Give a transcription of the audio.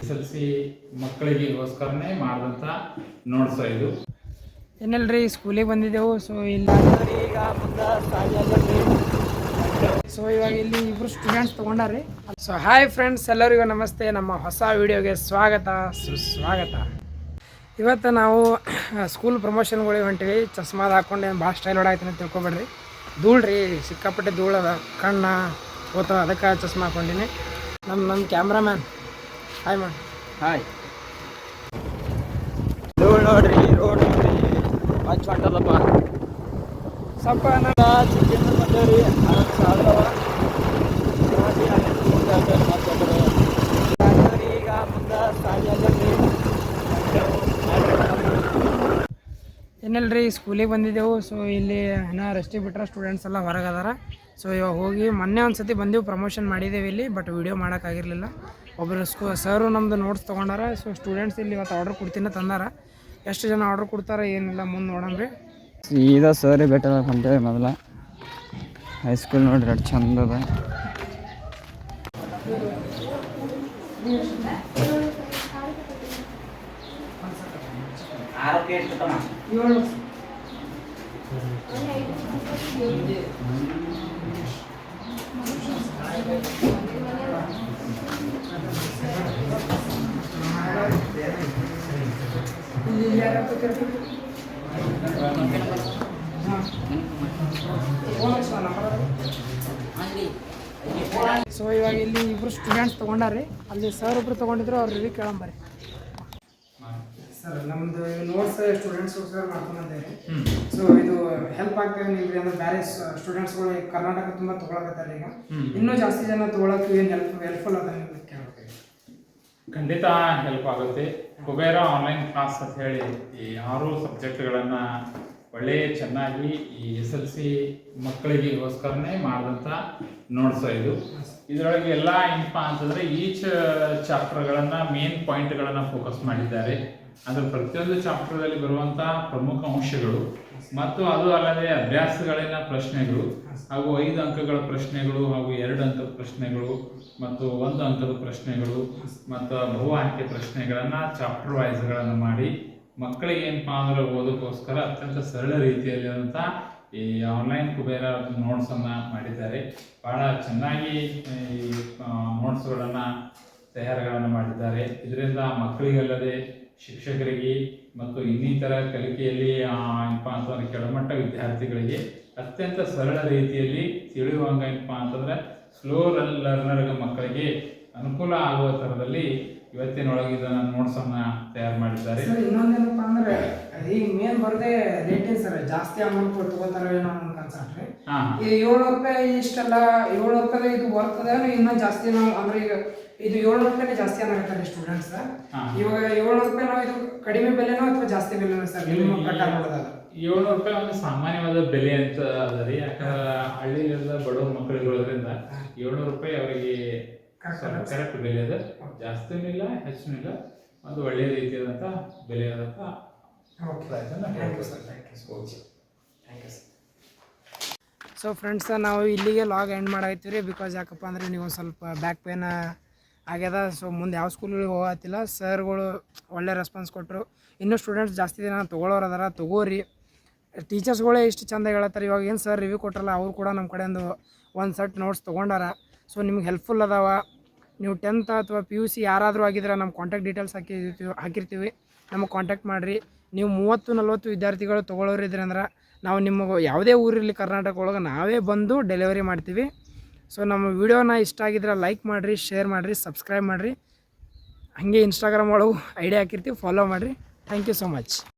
SSLC ಮಕ್ಕಳಿಗೋಸ್ಕರನೇ ಮಾಡಿದಂಥ notes ಇದು. ಏನಲ್ರಿ ಸ್ಕೂಲಿಗೆ ಬಂದಿದ್ದೆವು. ಸೊ ಇಲ್ಲಿ ಈಗ ಮುಂದೆ ಸೊ ಇವಾಗ ಇಲ್ಲಿ ಇಬ್ಬರು ಸ್ಟೂಡೆಂಟ್ಸ್ ತೊಗೊಂಡಾರಿ. ಸೊ ಹಾಯ್ ಫ್ರೆಂಡ್ಸ್, ಎಲ್ಲರಿಗೂ ನಮಸ್ತೆ. ನಮ್ಮ ಹೊಸ ವಿಡಿಯೋಗೆ ಸ್ವಾಗತ ಸುಸ್ವಾಗತ. ಇವತ್ತು ನಾವು ಸ್ಕೂಲ್ ಪ್ರಮೋಷನ್ಗಳಿಗೆ ಹೊಂಟಿವಿ. ಚಸ್ಮಾದ ಹಾಕ್ಕೊಂಡು ಏನು ಭಾಳ ಸ್ಟೈಲ್ ಹೊಡಾಯ್ತೀನಿ ಅಂತ ತಿಳ್ಕೊಬೇಡ್ರಿ. ಧೂಳ್ರಿ, ಸಿಕ್ಕಾಪಟ್ಟೆ ಧೂಳದ, ಕಣ್ಣ ಹೋಗ್ತಾವ, ಅದಕ್ಕೆ ಚಸ್ಮಾ ಹಾಕ್ಕೊಂಡಿನಿ. ನಮ್ಮ ಕ್ಯಾಮ್ರಾಮ್ಯಾನ್ ಹಾಯ್ ಮಾಡಿ. ಹಾಯ್. ರೋಡ್ ನೋಡ್ರಿ, ರೋಡ್ ನೋಡ್ರಿ, ಹಚ್ಚ ಹೊಂಟದಪ್ಪ. ಸ್ವಲ್ಪ ಚಿಕ್ಕಂದ ಬಂದೇವ್ರಿ. ಈಗ ಮುಂದೆ ಏನಲ್ರಿ ಸ್ಕೂಲಿಗೆ ಬಂದಿದ್ದೆವು. ಸೊ ಇಲ್ಲಿ ಇನ್ನೂ ರೆಸ್ಟಿಗೆ ಬಿಟ್ರೆ ಸ್ಟೂಡೆಂಟ್ಸ್ ಎಲ್ಲ ಹೊರಗೆ ಅದಾರ. ಸೊ ಇವಾಗ ಹೋಗಿ ಮೊನ್ನೆ ಒಂದು ಸತಿ ಬಂದೆವು, ಪ್ರಮೋಷನ್ ಮಾಡಿದ್ದೇವೆ ಇಲ್ಲಿ. ಬಟ್ ವಿಡಿಯೋ ಮಾಡೋಕ್ಕಾಗಿರಲಿಲ್ಲ. ಒಬ್ಬರು ಸರು ನಮ್ಮದು ನೋಟ್ಸ್ ತೊಗೊಂಡಾರ. ಸೊ ಸ್ಟೂಡೆಂಟ್ಸ್ ಇಲ್ಲಿ ಇವತ್ತು ಆರ್ಡ್ರ್ ಕೊಡ್ತೀನಿ ತಂದಾರ. ಎಷ್ಟು ಜನ ಆರ್ಡ್ರ್ ಕೊಡ್ತಾರೆ ಏನಿಲ್ಲ ಮುಂದೆ ನೋಡೋಣ್ರಿ. ಸೀದಾ ಸರಿ ಬೆಟರ್ ಹೊಂಟೇವಿ. ಮೊದಲ ಹೈಸ್ಕೂಲ್ ನೋಡ್ರಿ ಎಷ್ಟು ಚಂದ ಅದ. ಸೊ ಇವಾಗ ಇಲ್ಲಿ ಇಬ್ಬರು ಸ್ಟೂಡೆಂಟ್ಸ್ ತೊಗೊಂಡಾರಿ. ಅಲ್ಲಿ ಸರ್ ಒಬ್ರು ತೊಗೊಂಡಿದ್ರು, ಅವ್ರು ರಿವ್ಯೂ ಕೇಳಂಬರಿ. ಸರ್ ನಮ್ಮದು ನೋಟ್ಸ್ ಸ್ಟೂಡೆಂಟ್ಸ್ಗೋಸ್ಕರ ಮಾಡ್ಕೊಂಬಂದೇವೆ. ಸೊ ಇದು ಹೆಲ್ಪ್ ಆಗ್ತದೆ ನಿಮಗೆ ಅಂದ್ರೆ ಬೇರೆ ಸ್ಟೂಡೆಂಟ್ಸ್ಗಳು ಕರ್ನಾಟಕ ತುಂಬ ತೊಗೊಳಕತ್ತಾರೆ. ಈಗ ಇನ್ನೂ ಜಾಸ್ತಿ ಜನ ತೊಗೊಳಕ್ಕೆ ಏನು ಹೆಲ್ಪ್ಫುಲ್ ಅದ ನಿಮ್ಗೆ ಕೇಳಬೇಕು. ಖಂಡಿತ ಹೆಲ್ಪ್ ಆಗುತ್ತೆ. ಕುಬೇರ ಆನ್ಲೈನ್ ಕ್ಲಾಸ್ ಅಂತ ಹೇಳಿ ಈ 6 ಸಬ್ಜೆಕ್ಟ್ಗಳನ್ನು ಒಳ್ಳೆಯ ಚೆನ್ನಾಗಿ ಈ SSLC ಮಕ್ಕಳಿಗೋಸ್ಕರನೇ ಮಾಡಿದಂಥ ನೋಟ್ಸ್ ಇದು. ಇದರೊಳಗೆ ಎಲ್ಲ ಏನಪ್ಪ ಅಂತಂದರೆ ಈಚ್ ಚಾಪ್ಟರ್ಗಳನ್ನು ಮೇನ್ ಪಾಯಿಂಟ್ಗಳನ್ನು ಫೋಕಸ್ ಮಾಡಿದ್ದಾರೆ. ಅಂದರೆ ಪ್ರತಿಯೊಂದು ಚಾಪ್ಟರ್ದಲ್ಲಿ ಬರುವಂಥ ಪ್ರಮುಖ ಅಂಶಗಳು ಮತ್ತು ಅದು ಅಲ್ಲದೆ ಅಭ್ಯಾಸಗಳಿನ ಪ್ರಶ್ನೆಗಳು ಹಾಗೂ 5 ಅಂಕಗಳ ಪ್ರಶ್ನೆಗಳು ಹಾಗೂ 2 ಅಂಕದ ಪ್ರಶ್ನೆಗಳು ಮತ್ತು 1 ಅಂಕದ ಪ್ರಶ್ನೆಗಳು ಮತ್ತು ಬಹು ಆಯ್ಕೆ ಪ್ರಶ್ನೆಗಳನ್ನು ಚಾಪ್ಟರ್ ವೈಸ್ಗಳನ್ನು ಮಾಡಿ ಮಕ್ಕಳಿಗೆ ಏನಪ್ಪ ಅಂದ್ರೆ ಓದೋಕ್ಕೋಸ್ಕರ ಅತ್ಯಂತ ಸರಳ ರೀತಿಯಲ್ಲಿರುವಂಥ ಈ ಆನ್ಲೈನ್ ಕುಬೇರ ನೋಟ್ಸನ್ನು ಮಾಡಿದ್ದಾರೆ. ಭಾಳ ಚೆನ್ನಾಗಿ ಈ ನೋಟ್ಸ್ಗಳನ್ನು ತಯಾರುಗಳನ್ನು ಮಾಡಿದ್ದಾರೆ. ಇದರಿಂದ ಮಕ್ಕಳಿಗಲ್ಲದೆ ಶಿಕ್ಷಕರಿಗೆ ಮತ್ತು ಇನ್ನಿತರ ಕಲಿಕೆಯಲ್ಲಿ ಏನಪ್ಪ ಅಂತಂದರೆ ಕೆಳಮಟ್ಟ ವಿದ್ಯಾರ್ಥಿಗಳಿಗೆ ಅತ್ಯಂತ ಸರಳ ರೀತಿಯಲ್ಲಿ ತಿಳಿಯುವಂಗೆ ಏನಪ್ಪ ಅಂತಂದರೆ ಸ್ಲೋ ಲರ್ನರ್ ಮಕ್ಕಳಿಗೆ ಅನುಕೂಲ ಆಗುವ ಥರದಲ್ಲಿ ಇವತ್ತಿನೊಳಗೆ ಇದನ್ನು ನೋಟ್ಸನ್ನು ತಯಾರು ಮಾಡಿದ್ದಾರೆ. ಸರ್ ಇನ್ನೊಂದೇನಪ್ಪ ಅಂದ್ರೆ ಈಗ ಮೇನ್ ಬರದೆ ರೇಟಿಂಗ್ ಸರ್ ಜಾಸ್ತಿ ಅಮೌಂಟ್ ತೊಗೊತಾರೆ ಏನೋ ನನ್ನ ಕನ್ಸೆಪ್ಟ್ ರೀ. ಈ 700 ರೂಪಾಯಿ ಇಷ್ಟೆಲ್ಲ 700 ರೂಪಾಯಿ ಇದು ಬರ್ತದೆ ಇನ್ನೂ ಜಾಸ್ತಿ. ನಾವು ಅಂದ್ರೆ ಈಗ ಇದು 700 ರೂಪಾಯಿ ಜಾಸ್ತಿ ಅನ್ನಕತ್ತಾರೆ ಸ್ಟೂಡೆಂಟ್ಸ್. ಇವಾಗ 700 ರೂಪಾಯಿ ನಾವು ಇದು ಕಡಿಮೆ ಬೆಲೆನೋ ಅಥವಾ ಜಾಸ್ತಿ ಬೆಲೆನೋ ಸರ್ ನಿಮ್ಮ ಪ್ರಕಾರ ನೋಡೋದಾದ? 700 ರೂಪಾಯಿ ಒಂದು ಸಾಮಾನ್ಯವಾದ ಬೆಲೆ ಅಂತ ಅದ ರೀ. ಯಾಕಂದ್ರೆ ಹಳ್ಳಿಲೆಲ್ಲ ಬಡವ್ರ ಮಕ್ಕಳಿರೋದ್ರಿಂದ 700 ರೂಪಾಯಿ ಅವರಿಗೆ ಕರೆಕ್ಟ್ ಬೆಲೆ ಅದ. ಜಾಸ್ತಿನೂ ಇಲ್ಲ ಹೆಚ್ಚೂ ಇಲ್ಲ, ಒಂದು ಒಳ್ಳೆಯ ರೀತಿಯಾದಂಥ ಬೆಲೆ ಆದಂಥ ಸೊ ಫ್ರೆಂಡ್ಸ್, ನಾವು ಇಲ್ಲಿಗೆ ಲಾಗ್ ಎಂಡ್ ಮಾಡಾಯ್ತೀವಿ ರೀ. ಬಿಕಾಸ್ ಯಾಕಪ್ಪ ಅಂದರೆ ನೀವು ಒಂದು ಸ್ವಲ್ಪ ಬ್ಯಾಕ್ ಪೇನ್ ಆಗ್ಯದ. ಸೊ ಮುಂದೆ ಯಾವ ಸ್ಕೂಲಿಗೆ ಹೋಗತ್ತಿಲ್ಲ. ಸರ್ಗಳು ಒಳ್ಳೆ ರೆಸ್ಪಾನ್ಸ್ ಕೊಟ್ಟರು. ಇನ್ನೂ ಸ್ಟೂಡೆಂಟ್ಸ್ ಜಾಸ್ತಿ ದಿನ ತೊಗೊಳೋರು ಅದಾರ, ತೊಗೋರಿ. ಟೀಚರ್ಸ್ಗಳೇ ಇಷ್ಟು ಚೆಂದ ಹೇಳತ್ತಾರೆ. ಇವಾಗ ಏನು ಸರ್ ರಿವ್ಯೂ ಕೊಟ್ಟರಲ್ಲ, ಅವ್ರು ಕೂಡ ನಮ್ಮ ಕಡೆಯಿಂದ ಒಂದು ಸೆಟ್ ನೋಟ್ಸ್ ತೊಗೊಂಡಾರ. ಸೊ ನಿಮ್ಗೆ ಹೆಲ್ಪ್ಫುಲ್ ಅದಾವ. ನೀವು 10th ಅಥವಾ PUC ಯಾರಾದರೂ ಆಗಿದ್ರೆ ನಮ್ಮ ಕಾಂಟ್ಯಾಕ್ಟ್ ಡೀಟೇಲ್ಸ್ ಹಾಕಿರ್ತೀವಿ, ನಮಗೆ ಕಾಂಟ್ಯಾಕ್ಟ್ ಮಾಡಿರಿ. ನೀವು 30-40 ವಿದ್ಯಾರ್ಥಿಗಳು ತೊಗೊಳೋರು ಇದ್ರಿ ಅಂದ್ರೆ ನಾವು ನಿಮಗೆ ಯಾವುದೇ ಊರಿರಲಿ ಕರ್ನಾಟಕ ಒಳಗೆ ನಾವೇ ಬಂದು ಡೆಲಿವರಿ ಮಾಡ್ತೀವಿ. ಸೊ ನಮ್ಮ ವಿಡಿಯೋನ ಇಷ್ಟ ಆಗಿದ್ರೆ ಲೈಕ್ ಮಾಡಿರಿ, ಶೇರ್ ಮಾಡಿರಿ, ಸಬ್ಸ್ಕ್ರೈಬ್ ಮಾಡಿರಿ. ಹಾಗೆ ಇನ್ಸ್ಟಾಗ್ರಾಮ್ ಒಳಗೂ ಐಡಿ ಹಾಕಿರ್ತೀವಿ, ಫಾಲೋ ಮಾಡಿರಿ. Thank you so much.